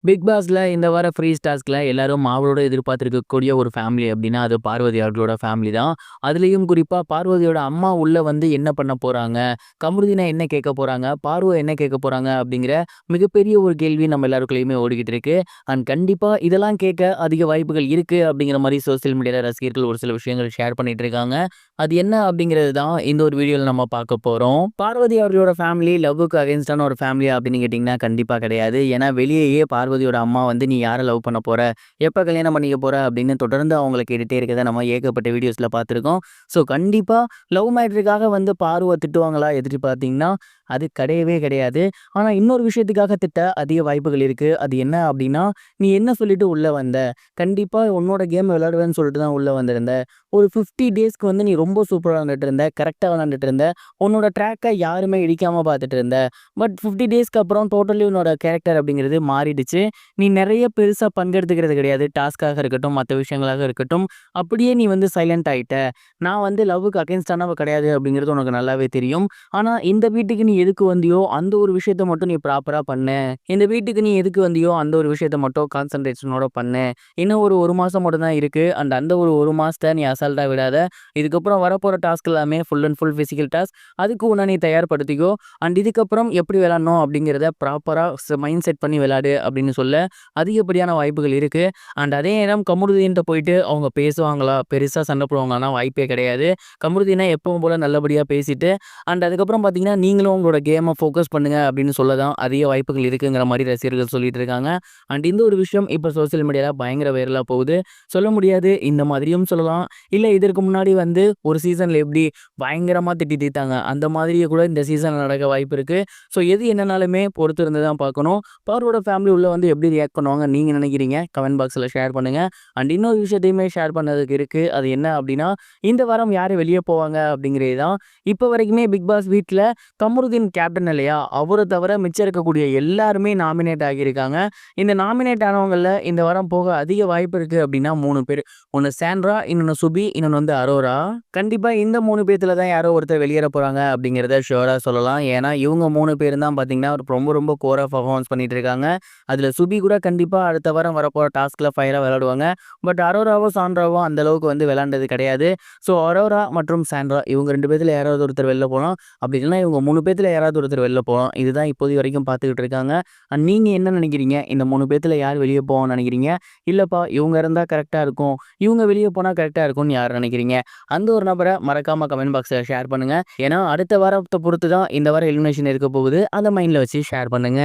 Big பாஸ்ல இந்த வார ஃப்ரீ டாஸ்க்ல எல்லாரும் ஆவலோட எதிர்பார்த்திருக்கக்கூடிய ஒரு ஃபேமிலி அப்படின்னா, அது பார்வதி அவர்களோட ஃபேமிலி தான். அதுலயும் குறிப்பா பார்வதியோட அம்மா உள்ள வந்து என்ன பண்ண போறாங்க? கமருதீனா என்ன கேட்க போறாங்க? பார்வ என்ன கேட்க போறாங்க? அப்படிங்கிற மிகப்பெரிய ஒரு கேள்வி நம்ம எல்லாருக்குள்ளயுமே ஓடிக்கிட்டு இருக்கு. அண்ட் கண்டிப்பா இதெல்லாம் கேட்க அதிக வாய்ப்புகள் இருக்கு அப்படிங்கிற மாரி சோசியல் மீடியால ரசிகர்கள் ஒரு சில விஷயங்கள் ஷேர் பண்ணிட்டு இருக்காங்க. அது என்ன அப்படிங்கிறது தான் இந்த ஒரு வீடியோல நம்ம பார்க்க போறோம். பார்வதி அவர்களோட ஃபேமிலி லவ்வுக்கு அகைன்ஸ்டான ஒரு ஃபேமிலி அப்படின்னு கேட்டிங்கன்னா கண்டிப்பா கிடையாது. ஏன்னா வெளியேயே பார்வதியோட அம்மா வந்து "நீ யார லவ் பண்ண போற? எப்ப கல்யாணம் பண்ணிக்க போற?" அப்படின்னு தொடர்ந்து அவங்கள கேட்டுட்டே இருக்கத நம்ம ஏகப்பட்ட வீடியோஸ்ல பார்த்துருக்கோம். ஸோ கண்டிப்பா லவ் மேட்டருக்காக வந்து பார்வ திட்டுவாங்களா எதிர்பார்த்தீங்கன்னா, அது கிடையவே கிடையாது. ஆனா இன்னொரு விஷயத்துக்காக திட்ட அதிக வாய்ப்புகள் இருக்கு. அது என்ன அப்படின்னா, "நீ என்ன சொல்லிட்டு உள்ள வந்த? கண்டிப்பா உன்னோட கேம் விளையாடுவேன்னு சொல்லிட்டு தான் உள்ள வந்திருந்த. ஒரு 50 டேஸ்க்கு வந்து நீ ரொம்ப சூப்பரா விளையாண்டுட்டு இருந்த. கரெக்ட்டா விளையாண்டுட்டு இருந்த. உன்னோட ட்ராக்க யாருமே இடிக்காம பார்த்துட்டு இருந்த. பட் 50 டேஸ்க்கு அப்புறம் டோட்டலி உன்னோட கேரக்டர் அப்படிங்கிறது மாறிடுச்சு. நீ நெறைய பெருசா பங்கெடுத்துக்கிறது கிடையாது. டாஸ்க்காக இருக்கட்டும், மத்த விஷயங்களாக இருக்கட்டும். அப்படியே நீ வந்து சைலன்ட் ஆயிட்ட. நான் வந்து லவ்வுக்கு அகைன்ஸ்டானவ கிடையாது அப்படிங்கிறது உனக்கு நல்லாவே தெரியும். ஆனா இந்த வீட்டுக்கு நீ எதுக்கு வந்தியோ, அந்த ஒரு விஷயத்த மட்டும் நீ ப்ராப்பரா பண்ணு. இந்த வீட்டுக்கு நீ எதுக்கு வந்தியோ, அந்த ஒரு விஷயத்த மட்டும் கான்சன்ட்ரேஷனோட பண்ணு. இன்னும் ஒரு 1 மாசம் மட்டும் தான் இருக்கு. அண்ட் அந்த ஒரு 1 மாசத்த நீ அசால்ட்டா விடாத. இதுக்கப்புறம் வரப்போற டாஸ்க் எல்லாமே full and full physical task. அதுக்கு உன்ன நீ தயார்படுத்திக்கோ. அண்ட் இதுக்கப்புறம் எப்படி விளையாடணும் அப்படிங்கிறத ப்ராப்பரா மைண்ட் செட் பண்ணி விளையாடு அப்படின்னு சொல்ல அதிகப்படியான வாய்ப்புகள் இருக்கு. அண்ட் அதே நேரம் கமருதீன்ட்ட போயிட்டு அவங்க பேசுவாங்களா? பெருசா சண்டை போடுவாங்களான்னா வாய்ப்பே கிடையாது. கமருதீனா எப்பவும் போல நல்லபடியா பேசிட்டு அண்ட் அதுக்கப்புறம் பார்த்தீங்கன்னா, நீங்களும் உங்களோட கேம ஃபோக்கஸ் பண்ணுங்க அப்படின்னு சொல்ல தான் அதிக வாய்ப்புகள் இருக்குங்கிற மாரி ரசிகர்கள் சொல்லிட்டு இருக்காங்க. அண்ட் இந்த ஒரு விஷயம் இப்ப சோசியல் மீடியால பயங்கர வைரலா போகுது. சொல்ல முடியாது. இந்த மாதிரியும் சொல்லலாம். இல்ல இதற்கு முன்னாடி வந்து ஒரு சீசன்ல எப்படி பயங்கரமா திட்டி தீர்த்தாங்க. அந்த மாதிரியே கூட இந்த சீசன்ல நடக்க வாய்ப்பு இருக்கு. ஸோ எது என்னனாலுமே பொறுத்து இருந்து தான் பார்க்கணும். பார்வோட ஃபேமிலி உள்ள வந்து எப்படி ரியாக்ட் பண்ணுவாங்க நீங்க நினைக்கிறீங்க? கமெண்ட் பாக்ஸ்ல ஷேர் பண்ணுங்க. அண்ட் இன்னொரு விஷயத்தையுமே ஷேர் பண்ணதுக்கு இருக்கு. அது என்ன அப்படின்னா, இந்த வாரம் யாரு வெளிய போவாங்க அப்படிங்கிறது தான். இப்ப வரைக்குமே பிக் பாஸ் வீட்ல கமருதீன் கேப்டன் இல்லையா? அவர தவிர மிச்சம் இருக்கக்கூடிய எல்லாருமே நாமினேட் ஆகியிருக்காங்க. இந்த நாமினேட் ஆனவங்கள்ல இந்த வாரம் போக அதிக வாய்ப்பு இருக்கு அப்படின்னா 3 பேரு. ஒண்ணு சாண்ட்ரா, இன்னொன்னு சுபி, இன்னொன்னு வந்து அரோரா. கண்டிப்பா இந்த 3 பேத்துல தான் யாரோ ஒருத்தர் வெளியேற போறாங்க அப்படிங்கிறத ஷூரா சொல்லலாம். ஏன்னா இவங்க 3 பேரும் தான் பார்த்தீங்கன்னா, ரொம்ப ரொம்ப கோரா பெர்ஃபார்மன்ஸ் பண்ணிட்டு இருக்காங்க. அதுல சுபி கூட கண்டிப்பா அடுத்த வாரம் வரப்போற டாஸ்க்ல ஃபயரா விளையாடுவாங்க. பட் அரோராவோ, சாண்ட்ராவோ அந்த அளவுக்கு வந்து விளையாண்டது கிடையாது. ஸோ அரோரா மற்றும் சாண்ட்ரா இவங்க 2 பேத்துல யாராவது ஒருத்தர் வெளில போலாம். அப்படி இல்லைன்னா இவங்க 3 பேத்துல யாராவது ஒருத்தர் வெளில போலாம். இதுதான் இப்போது வரைக்கும் பார்த்துக்கிட்டு இருக்காங்க. நீங்க என்ன நினைக்கிறீங்க? இந்த 3 பேத்துல யார் வெளிய போவான்னு நினைக்கிறீங்க? இல்லப்பா இவங்க இருந்தா கரெக்ட்டா இருக்கும். இவங்க வெளிய போனா கரெக்ட்டா இருக்கும்னு யார் நினைக்கிறீங்க? அந்த ஒரு நபர மறக்காம கமெண்ட் பாக்ஸ்ல ஷேர் பண்ணுங்க. ஏன்னா அடுத்த வாரத்த பொறுத்து தான் இந்த வாரம் எலிமினேஷன் இருக்க போகுது. அத மைண்ட்ல வச்சு ஷேர் பண்ணுங்க.